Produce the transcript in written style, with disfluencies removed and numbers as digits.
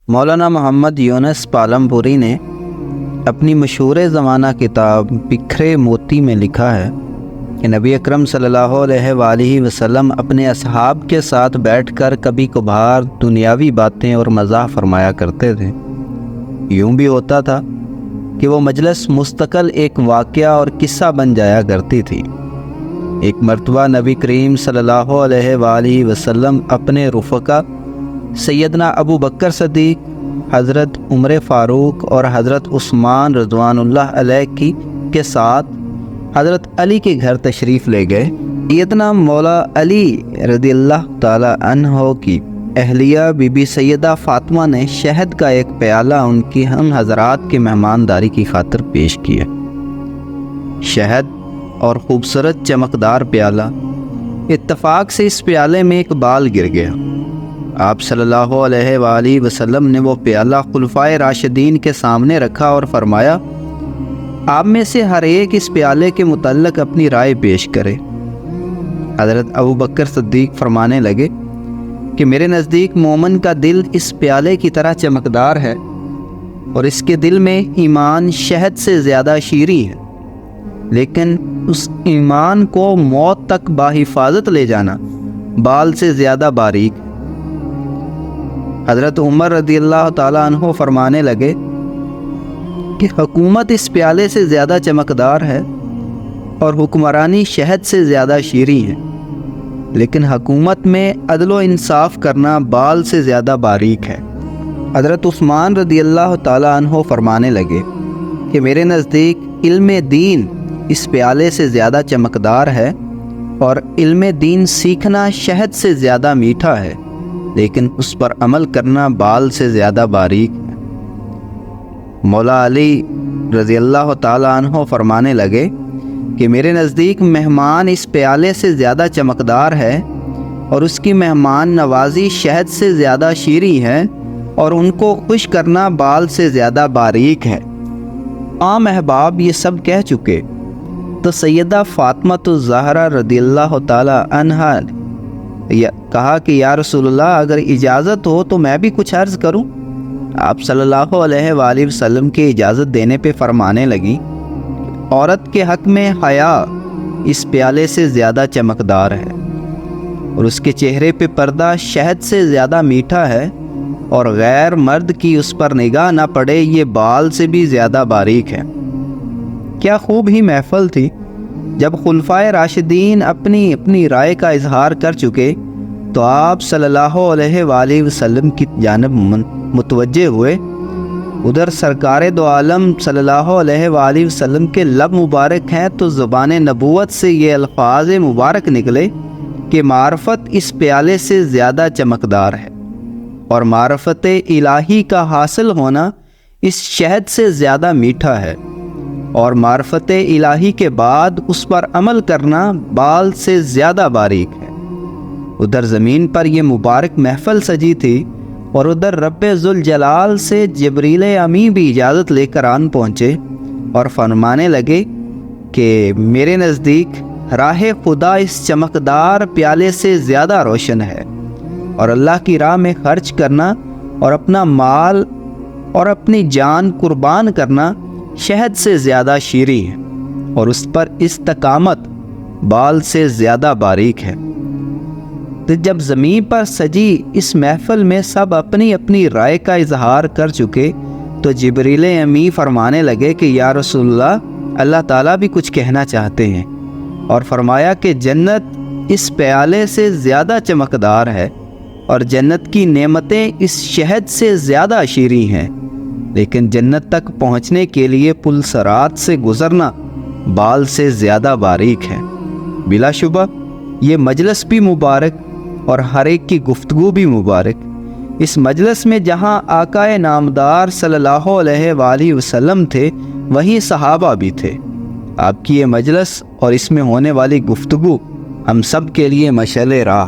مولانا محمد یونس پالمپوری نے اپنی مشہور زمانہ کتاب بکھرے موتی میں لکھا ہے کہ نبی اکرم صلی اللہ علیہ وآلہ وسلم اپنے اصحاب کے ساتھ بیٹھ کر کبھی کبھار دنیاوی باتیں اور مزاح فرمایا کرتے تھے۔ یوں بھی ہوتا تھا کہ وہ مجلس مستقل ایک واقعہ اور قصہ بن جایا کرتی تھی۔ ایک مرتبہ نبی کریم صلی اللہ علیہ وآلہ وسلم اپنے رفقا سیدنا ابو بکر صدیق، حضرت عمر فاروق اور حضرت عثمان رضوان اللہ علیہ کے ساتھ حضرت علی کے گھر تشریف لے گئے۔ سیدنا مولا علی رضی اللہ تعالی عنہ کی اہلیہ بی بی سیدہ فاطمہ نے شہد کا ایک پیالہ ان کی ہم حضرات کے مہمانداری کی خاطر پیش کیا۔ شہد اور خوبصورت چمکدار پیالہ، اتفاق سے اس پیالے میں ایک بال گر گیا۔ آپ صلی اللہ علیہ وآلہ وسلم نے وہ پیالہ خلفائے راشدین کے سامنے رکھا اور فرمایا، آپ میں سے ہر ایک اس پیالے کے متعلق اپنی رائے پیش کرے۔ حضرت ابو بکر صدیق فرمانے لگے کہ میرے نزدیک مومن کا دل اس پیالے کی طرح چمکدار ہے اور اس کے دل میں ایمان شہد سے زیادہ شیریں ہے، لیکن اس ایمان کو موت تک بحفاظت لے جانا بال سے زیادہ باریک ہے۔ حضرت عمر رضی اللہ تعالیٰ عنہ فرمانے لگے کہ حکومت اس پیالے سے زیادہ چمکدار ہے اور حکمرانی شہد سے زیادہ شیریں ہے، لیکن حکومت میں عدل و انصاف کرنا بال سے زیادہ باریک ہے۔ حضرت عثمان رضی اللہ تعالیٰ عنہ فرمانے لگے کہ میرے نزدیک علم دین اس پیالے سے زیادہ چمکدار ہے اور علم دین سیکھنا شہد سے زیادہ میٹھا ہے، لیکن اس پر عمل کرنا بال سے زیادہ باریک ہے۔ مولا علی رضی اللہ تعالیٰ عنہ فرمانے لگے کہ میرے نزدیک مہمان اس پیالے سے زیادہ چمکدار ہے اور اس کی مہمان نوازی شہد سے زیادہ شیریں ہے اور ان کو خوش کرنا بال سے زیادہ باریک ہے۔ عام احباب یہ سب کہہ چکے تو سیدہ فاطمہ الزہرا رضی اللہ تعالیٰ عنہا کہا کہ یا رسول اللہ، اگر اجازت ہو تو میں بھی کچھ عرض کروں۔ آپ صلی اللہ علیہ وآلہ وسلم کی اجازت دینے پہ فرمانے لگیں، عورت کے حق میں حیا اس پیالے سے زیادہ چمکدار ہے اور اس کے چہرے پہ پردہ شہد سے زیادہ میٹھا ہے، اور غیر مرد کی اس پر نگاہ نہ پڑے یہ بال سے بھی زیادہ باریک ہے۔ کیا خوب ہی محفل تھی جب خلفائے راشدین اپنی رائے کا اظہار کر چکے تو آپ صلی اللہ علیہ وآلہ وسلم کی جانب متوجہ ہوئے۔ ادھر سرکار دو عالم صلی اللہ علیہ وآلہ وسلم کے لب مبارک ہیں تو زبان نبوت سے یہ الفاظ مبارک نکلے کہ معرفت اس پیالے سے زیادہ چمکدار ہے اور معرفت الہی کا حاصل ہونا اس شہد سے زیادہ میٹھا ہے، اور معرفت الہی کے بعد اس پر عمل کرنا بال سے زیادہ باریک ہے۔ ادھر زمین پر یہ مبارک محفل سجی تھی اور ادھر رب ذوالجلال سے جبریل امی بھی اجازت لے کر آن پہنچے اور فرمانے لگے کہ میرے نزدیک راہ خدا اس چمکدار پیالے سے زیادہ روشن ہے، اور اللہ کی راہ میں خرچ کرنا اور اپنا مال اور اپنی جان قربان کرنا شہد سے زیادہ شیریں ہے، اور اس پر استقامت بال سے زیادہ باریک ہے۔ تو جب زمین پر سجی اس محفل میں سب اپنی رائے کا اظہار کر چکے تو جبریل امی فرمانے لگے کہ یا رسول اللہ، اللہ تعالیٰ بھی کچھ کہنا چاہتے ہیں، اور فرمایا کہ جنت اس پیالے سے زیادہ چمکدار ہے اور جنت کی نعمتیں اس شہد سے زیادہ شیریں ہیں، لیکن جنت تک پہنچنے کے لیے پل صراط سے گزرنا بال سے زیادہ باریک ہے۔ بلا شبہ یہ مجلس بھی مبارک اور ہر ایک کی گفتگو بھی مبارک۔ اس مجلس میں جہاں آقا نامدار صلی اللہ علیہ وآلہ وسلم تھے، وہیں صحابہ بھی تھے۔ آپ کی یہ مجلس اور اس میں ہونے والی گفتگو ہم سب کے لیے مشعل راہ